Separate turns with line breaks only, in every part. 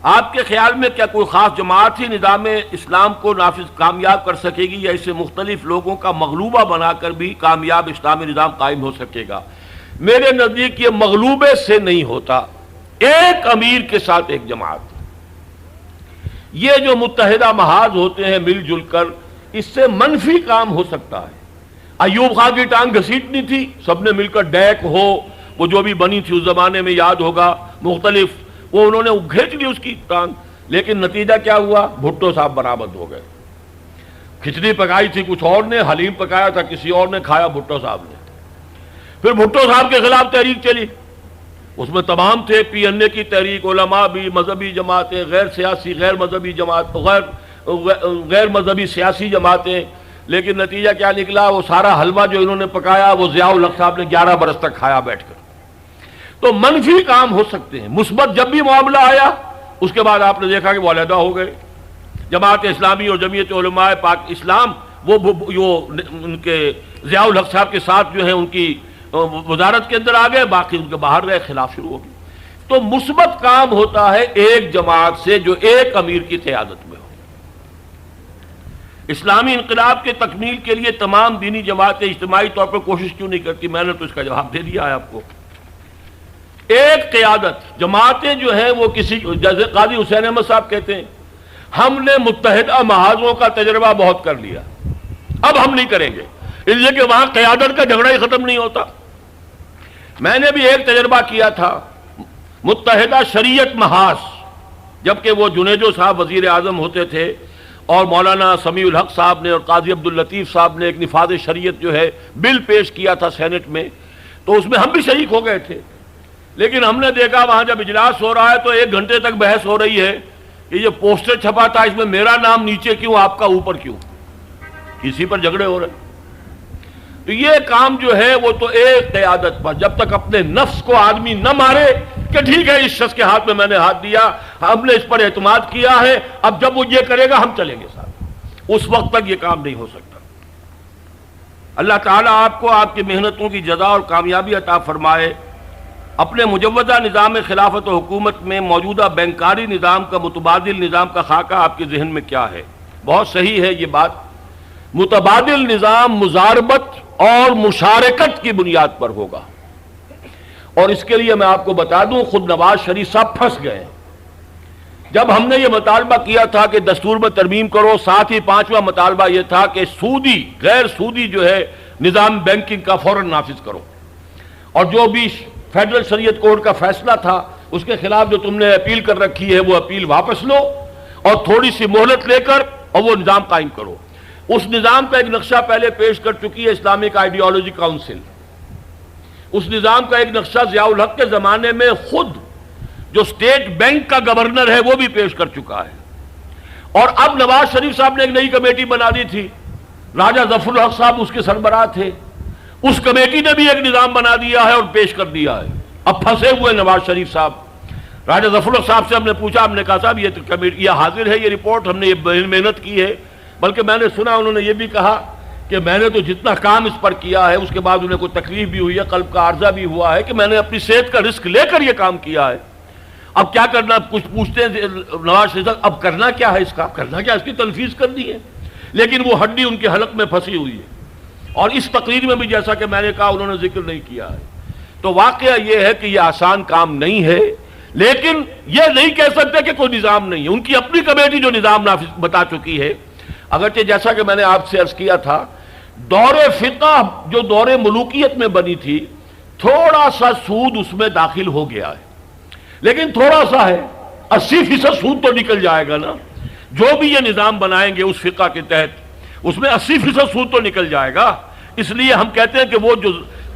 آپ کے خیال میں کیا کوئی خاص جماعت ہی نظام اسلام کو نافذ کامیاب کر سکے گی، یا اسے مختلف لوگوں کا مغلوبہ بنا کر بھی کامیاب اسلامی نظام قائم ہو سکے گا؟ میرے نزدیک یہ مغلوبے سے نہیں ہوتا، ایک امیر کے ساتھ ایک جماعت۔ یہ جو متحدہ محاذ ہوتے ہیں مل جل کر، اس سے منفی کام ہو سکتا ہے۔ ایوب خان کی ٹانگ گھسیٹنی تھی، سب نے مل کر ڈیک ہو، وہ جو بھی بنی تھی اس زمانے میں یاد ہوگا مختلف، وہ انہوں نے گھینچ لی اس کی ٹانگ، لیکن نتیجہ کیا ہوا؟ بھٹو صاحب برآمد ہو گئے۔ کھچڑی پکائی تھی کچھ اور نے، حلیم پکایا تھا کسی اور نے، کھایا بھٹو صاحب نے۔ پھر بھٹو صاحب کے خلاف تحریک چلی، اس میں تمام تھے، پی این اے کی تحریک، علماء بھی، مذہبی جماعتیں، غیر سیاسی غیر مذہبی جماعت، غیر مذہبی سیاسی جماعتیں، لیکن نتیجہ کیا نکلا؟ وہ سارا حلوہ جو انہوں نے پکایا وہ ضیاء الحق صاحب نے 11 برس تک کھایا بیٹھ کر۔ تو منفی کام ہو سکتے ہیں، مثبت جب بھی معاملہ آیا اس کے بعد آپ نے دیکھا کہ وہ علیحدہ ہو گئے۔ جماعت اسلامی اور جمعیت علماء پاک اسلام وہ ان کے ضیاء الحق صاحب کے ساتھ جو ہیں ان کی وزارت کے اندر آ گئے، باقی ان کے باہر رہے، خلاف شروع ہو گئی۔ تو مثبت کام ہوتا ہے ایک جماعت سے جو ایک امیر کی قیادت میں ہو۔ اسلامی انقلاب کے تکمیل کے لیے تمام دینی جماعتیں اجتماعی طور پر کوشش کیوں نہیں کرتی؟ میں نے تو اس کا جواب دے دیا ہے آپ کو۔ ایک قیادت، جماعتیں جو ہیں وہ کسی، جیسے قاضی حسین احمد صاحب کہتے ہیں ہم نے متحدہ محاذوں کا تجربہ بہت کر لیا، اب ہم نہیں کریں گے، اس لیے کہ وہاں قیادت کا جھگڑا ہی ختم نہیں ہوتا۔ میں نے بھی ایک تجربہ کیا تھا متحدہ شریعت محاذ، جبکہ وہ جنیدو صاحب وزیر اعظم ہوتے تھے اور مولانا سمیع الحق صاحب نے اور قاضی عبداللطیف صاحب نے ایک نفاذ شریعت جو ہے بل پیش کیا تھا سینٹ میں، تو اس میں ہم بھی شریک ہو گئے تھے۔ لیکن ہم نے دیکھا وہاں جب اجلاس ہو رہا ہے تو 1 گھنٹے تک بحث ہو رہی ہے کہ یہ پوسٹر چھپا تھا، اس میں میرا نام نیچے کیوں، آپ کا اوپر کیوں، اسی پر جھگڑے ہو رہے ہیں۔ تو یہ کام جو ہے وہ تو ایک قیادت پر، جب تک اپنے نفس کو آدمی نہ مارے کہ ٹھیک ہے اس شخص کے ہاتھ میں نے ہاتھ دیا، ہم نے اس پر اعتماد کیا ہے، اب جب وہ یہ کرے گا ہم چلیں گے ساتھ، اس وقت تک یہ کام نہیں ہو سکتا۔ اللہ تعالیٰ آپ کو آپ کی محنتوں کی جزا اور کامیابی عطا فرمائے۔ اپنے مجودہ نظام خلافت و حکومت میں موجودہ بینکاری نظام کا متبادل نظام کا خاکہ آپ کے ذہن میں کیا ہے؟ بہت صحیح ہے یہ بات۔ متبادل نظام مزاربت اور مشارکت کی بنیاد پر ہوگا، اور اس کے لیے میں آپ کو بتا دوں خود نواز شریف صاحب پھنس گئے۔ جب ہم نے یہ مطالبہ کیا تھا کہ دستور میں ترمیم کرو، ساتھ ہی 5واں مطالبہ یہ تھا کہ سودی غیر سودی جو ہے نظام بینکنگ کا فوراً نافذ کرو، اور جو بھی فیڈرل شریعت کورٹ کا فیصلہ تھا اس کے خلاف جو تم نے اپیل کر رکھی ہے وہ اپیل واپس لو اور تھوڑی سی مہلت لے کر اور وہ نظام قائم کرو۔ اس نظام کا ایک نقشہ پہلے پیش کر چکی ہے اسلامک آئیڈیالوجی کاؤنسل۔ اس نظام کا ایک نقشہ ضیاء الحق کے زمانے میں خود جو اسٹیٹ بینک کا گورنر ہے وہ بھی پیش کر چکا ہے، اور اب نواز شریف صاحب نے ایک نئی کمیٹی بنا دی تھی، راجہ ظفر الحق صاحب اس کے سربراہ تھے، اس کمیٹی نے بھی ایک نظام بنا دیا ہے اور پیش کر دیا ہے۔ اب پھنسے ہوئے نواز شریف صاحب۔ راجہ ظفر الحق صاحب سے ہم نے پوچھا، ہم نے کہا صاحب یہ کمیٹی یہ حاضر ہے، یہ رپورٹ ہم نے یہ محنت کی ہے، بلکہ میں نے سنا انہوں نے یہ بھی کہا کہ میں نے تو جتنا کام اس پر کیا ہے، اس کے بعد انہیں کوئی تکلیف بھی ہوئی ہے، قلب کا عارضہ بھی ہوا ہے، کہ میں نے اپنی صحت کا رسک لے کر یہ کام کیا ہے۔ اب کیا کرنا؟ کچھ پوچھتے ہیں نواز شریف صاحب اب کرنا کیا ہے، اس کا کرنا کیا، اس کی تنفیذ کرنی ہے، لیکن وہ ہڈی ان کے حلق میں پھنسی ہوئی ہے، اور اس تقریر میں بھی جیسا کہ میں نے کہا انہوں نے ذکر نہیں کیا ہے۔ تو واقعہ یہ ہے کہ یہ آسان کام نہیں ہے، لیکن یہ نہیں کہہ سکتے کہ کوئی نظام نہیں ہے۔ ان کی اپنی کمیٹی جو نظام نافذ بتا چکی ہے، اگرچہ جیسا کہ میں نے آپ سے عرض کیا تھا دور فقہ جو دور ملوکیت میں بنی تھی، تھوڑا سا سود اس میں داخل ہو گیا ہے، لیکن تھوڑا سا ہے، 80% سود تو نکل جائے گا نا۔ جو بھی یہ نظام بنائیں گے اس فقہ کے تحت اس میں 80% سود تو نکل جائے گا، اس لیے ہم کہتے ہیں کہ وہ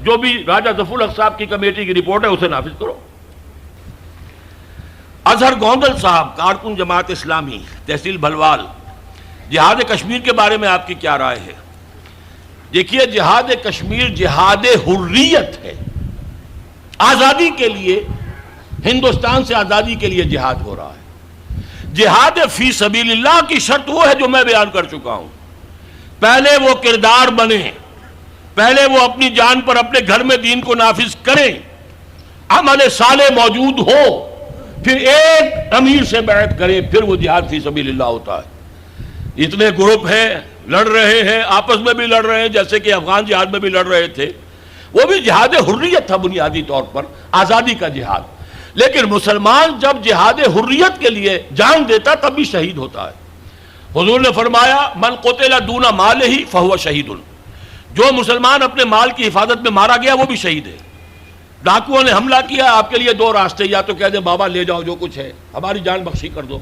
جو بھی راجہ ظفر الحق صاحب کی کمیٹی کی رپورٹ ہے اسے نافذ کرو۔ اظہر گوندل صاحب کارکن جماعت اسلامی تحصیل بھلوال، جہاد کشمیر کے بارے میں آپ کی کیا رائے ہے؟ دیکھیے جہاد کشمیر جہاد حریت ہے، آزادی کے لیے، ہندوستان سے آزادی کے لیے جہاد ہو رہا ہے۔ جہاد فی سبیل اللہ کی شرط وہ ہے جو میں بیان کر چکا ہوں، پہلے وہ کردار بنے، پہلے وہ اپنی جان پر اپنے گھر میں دین کو نافذ کریں، عمل صالح موجود ہو، پھر ایک امیر سے بیعت کرے پھر وہ جہاد فی سبیل اللہ ہوتا ہے۔ اتنے گروپ ہیں لڑ رہے ہیں، آپس میں بھی لڑ رہے ہیں، جیسے کہ افغان جہاد میں بھی لڑ رہے تھے، وہ بھی جہاد حریت تھا بنیادی طور پر، آزادی کا جہاد۔ لیکن مسلمان جب جہاد حریت کے لیے جان دیتا تب بھی شہید ہوتا ہے۔ حضور نے فرمایا من قتل دون مالہ فہو شہید، جو مسلمان اپنے مال کی حفاظت میں مارا گیا وہ بھی شہید ہے۔ ڈاکوؤں نے حملہ کیا، آپ کے لیے دو راستے، یا تو کہہ دیں بابا لے جاؤ جو کچھ ہے، ہماری جان بخشی کر دو۔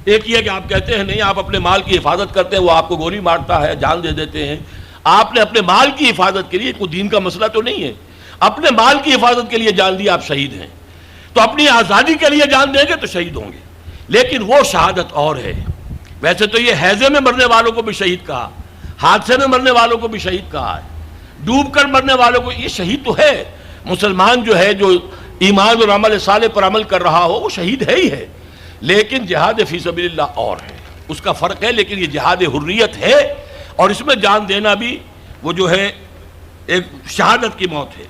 ایک یہ کہ آپ کہتے ہیں نہیں آپ اپنے مال کی حفاظت کرتے ہیں، وہ آپ کو گولی مارتا ہے، جان دے دیتے ہیں۔ آپ نے اپنے مال کی حفاظت کے لیے، کوئی دین کا مسئلہ تو نہیں ہے، اپنے مال کی حفاظت کے لیے جان دی، آپ شہید ہیں۔ تو اپنی آزادی کے لیے جان دیں گے تو شہید ہوں گے، لیکن وہ شہادت اور ہے۔ ویسے تو یہ حیضے میں مرنے والوں کو بھی شہید کہا، حادثے میں مرنے والوں کو بھی شہید کہا ہے، ڈوب کر مرنے والوں کو، یہ شہید تو ہے۔ مسلمان جو ہے جو ایمان اور عمل صالح پر عمل کر رہا ہو وہ شہید ہے ہی ہے، لیکن جہاد فی سبیل اللہ اور ہے، اس کا فرق ہے۔ لیکن یہ جہاد حریت ہے اور اس میں جان دینا بھی وہ جو ہے ایک شہادت کی موت ہے۔